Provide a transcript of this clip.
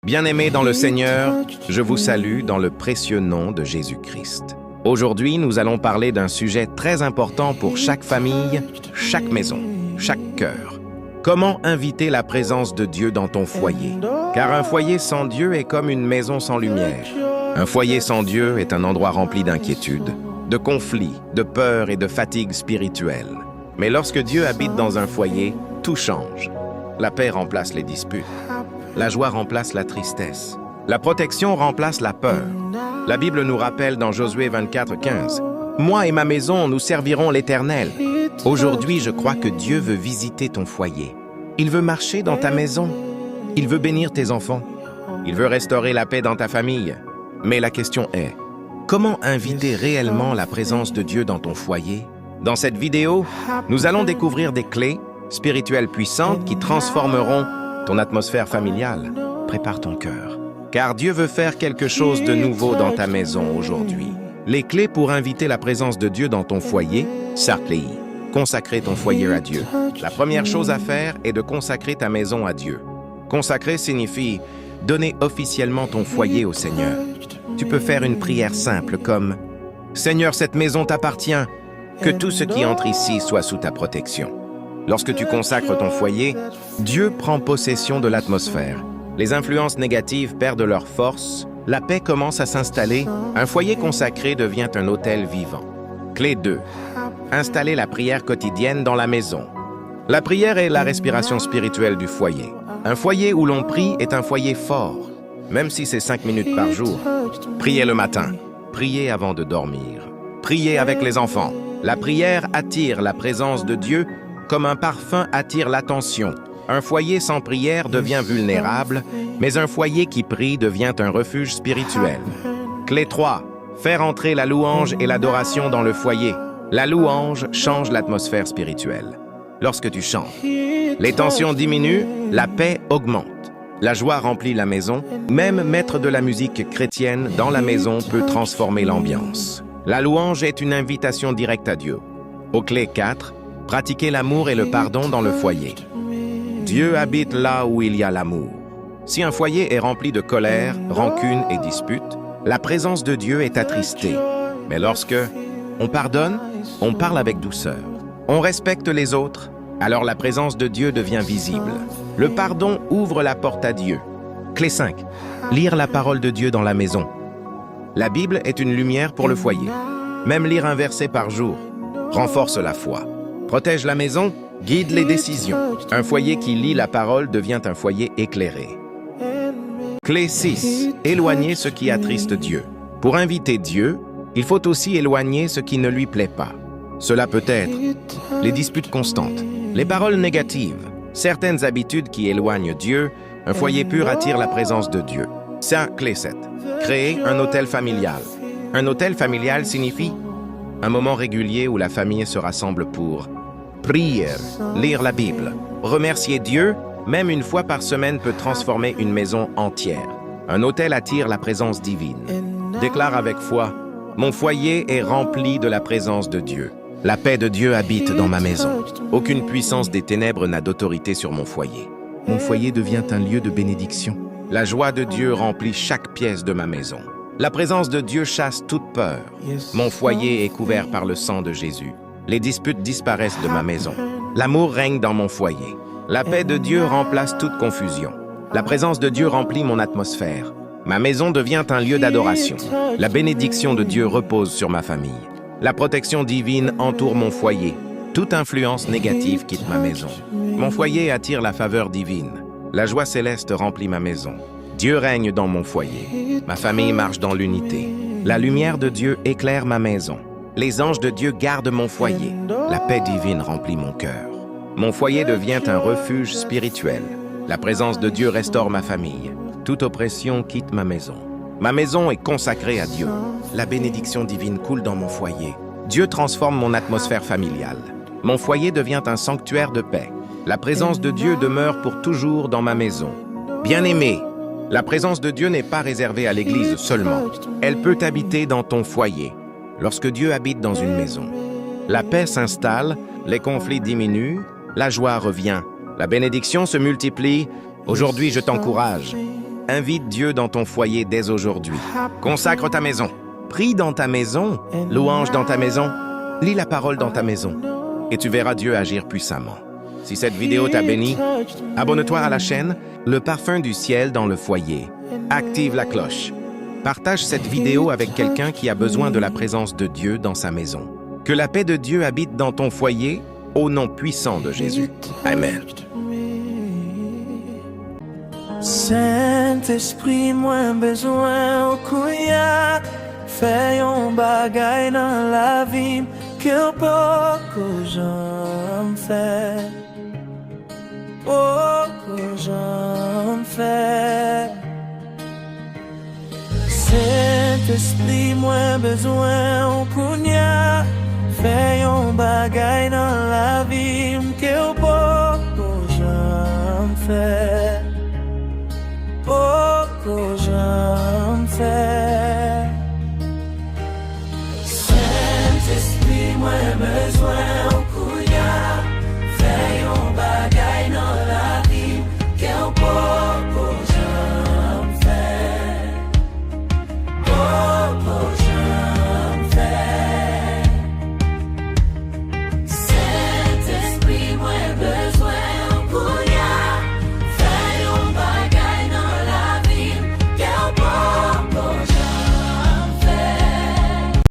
Bien-aimés dans le Seigneur, je vous salue dans le précieux nom de Jésus-Christ. Aujourd'hui, nous allons parler d'un sujet très important pour chaque famille, chaque maison, chaque cœur. Comment inviter la présence de Dieu dans ton foyer? Car un foyer sans Dieu est comme une maison sans lumière. Un foyer sans Dieu est un endroit rempli d'inquiétudes, de conflits, de peurs et de fatigue spirituelle. Mais lorsque Dieu habite dans un foyer, tout change. La paix remplace les disputes. La joie remplace la tristesse. La protection remplace la peur. La Bible nous rappelle dans Josué 24:15, « Moi et ma maison, nous servirons l'Éternel. » Aujourd'hui, je crois que Dieu veut visiter ton foyer. Il veut marcher dans ta maison. Il veut bénir tes enfants. Il veut restaurer la paix dans ta famille. Mais la question est, comment inviter réellement la présence de Dieu dans ton foyer? Dans cette vidéo, nous allons découvrir des clés spirituelles puissantes qui transformeront ton atmosphère familiale. Prépare ton cœur, car Dieu veut faire quelque chose de nouveau dans ta maison aujourd'hui. Les clés pour inviter la présence de Dieu dans ton foyer, Sarklei. Consacrer ton foyer à Dieu. La première chose à faire est de consacrer ta maison à Dieu. Consacrer signifie donner officiellement ton foyer au Seigneur. Tu peux faire une prière simple comme « Seigneur, cette maison t'appartient, que tout ce qui entre ici soit sous ta protection. » Lorsque tu consacres ton foyer, Dieu prend possession de l'atmosphère. Les influences négatives perdent leur force, la paix commence à s'installer, un foyer consacré devient un hôtel vivant. Clé 2. Installer la prière quotidienne dans la maison. La prière est la respiration spirituelle du foyer. Un foyer où l'on prie est un foyer fort, même si c'est 5 minutes par jour. Priez le matin, priez avant de dormir, priez avec les enfants. La prière attire la présence de Dieu comme un parfum attire l'attention. Un foyer sans prière devient vulnérable, mais un foyer qui prie devient un refuge spirituel. Clé 3. Faire entrer la louange et l'adoration dans le foyer. La louange change l'atmosphère spirituelle. Lorsque tu chantes, les tensions diminuent, la paix augmente. La joie remplit la maison. Même mettre de la musique chrétienne dans la maison peut transformer l'ambiance. La louange est une invitation directe à Dieu. Au clé 4. Pratiquer l'amour et le pardon dans le foyer. Dieu habite là où il y a l'amour. Si un foyer est rempli de colère, rancune et dispute, la présence de Dieu est attristée. Mais lorsque on pardonne, on parle avec douceur. On respecte les autres, alors la présence de Dieu devient visible. Le pardon ouvre la porte à Dieu. Clé 5. Lire la parole de Dieu dans la maison. La Bible est une lumière pour le foyer. Même lire un verset par jour renforce la foi. Protège la maison, guide les décisions. Un foyer qui lit la parole devient un foyer éclairé. Clé 6. Éloigner ce qui attriste Dieu. Pour inviter Dieu, il faut aussi éloigner ce qui ne lui plaît pas. Cela peut être les disputes constantes, les paroles négatives, certaines habitudes qui éloignent Dieu. Un foyer pur attire la présence de Dieu. C'est clé 7. Créer un hôtel familial. Un hôtel familial signifie un moment régulier où la famille se rassemble pour prier, lire la Bible. Remercier Dieu, même une fois par semaine, peut transformer une maison entière. Un hôtel attire la présence divine. Déclare avec foi, « Mon foyer est rempli de la présence de Dieu. La paix de Dieu habite dans ma maison. Aucune puissance des ténèbres n'a d'autorité sur mon foyer. Mon foyer devient un lieu de bénédiction. La joie de Dieu remplit chaque pièce de ma maison. La présence de Dieu chasse toute peur. Mon foyer est couvert par le sang de Jésus. Les disputes disparaissent de ma maison. L'amour règne dans mon foyer. La paix de Dieu remplace toute confusion. La présence de Dieu remplit mon atmosphère. Ma maison devient un lieu d'adoration. La bénédiction de Dieu repose sur ma famille. La protection divine entoure mon foyer. Toute influence négative quitte ma maison. Mon foyer attire la faveur divine. La joie céleste remplit ma maison. Dieu règne dans mon foyer. Ma famille marche dans l'unité. La lumière de Dieu éclaire ma maison. Les anges de Dieu gardent mon foyer. La paix divine remplit mon cœur. Mon foyer devient un refuge spirituel. La présence de Dieu restaure ma famille. Toute oppression quitte ma maison. Ma maison est consacrée à Dieu. La bénédiction divine coule dans mon foyer. Dieu transforme mon atmosphère familiale. Mon foyer devient un sanctuaire de paix. La présence de Dieu demeure pour toujours dans ma maison. Bien-aimé, la présence de Dieu n'est pas réservée à l'Église seulement. Elle peut habiter dans ton foyer. Lorsque Dieu habite dans une maison, la paix s'installe, les conflits diminuent, la joie revient, la bénédiction se multiplie. Aujourd'hui, je t'encourage. Invite Dieu dans ton foyer dès aujourd'hui. Consacre ta maison. Prie dans ta maison. Louange dans ta maison. Lis la parole dans ta maison. Et tu verras Dieu agir puissamment. Si cette vidéo t'a béni, abonne-toi à la chaîne Le Parfum du Ciel dans le foyer. Active la cloche. Partage cette vidéo avec quelqu'un qui a besoin de la présence de Dieu dans sa maison. Que la paix de Dieu habite dans ton foyer, au nom puissant de Jésus. Amen. Saint-Esprit, moins besoin au couilla. Fais un bagay dans la vie que beaucoup j'en fais. Beaucoup j'en fais. Saint-Esprit, moins besoin au couilla. Fais un bagay dans la vie que beaucoup j'en fais. Beaucoup j'en fais. Saint-Esprit, moi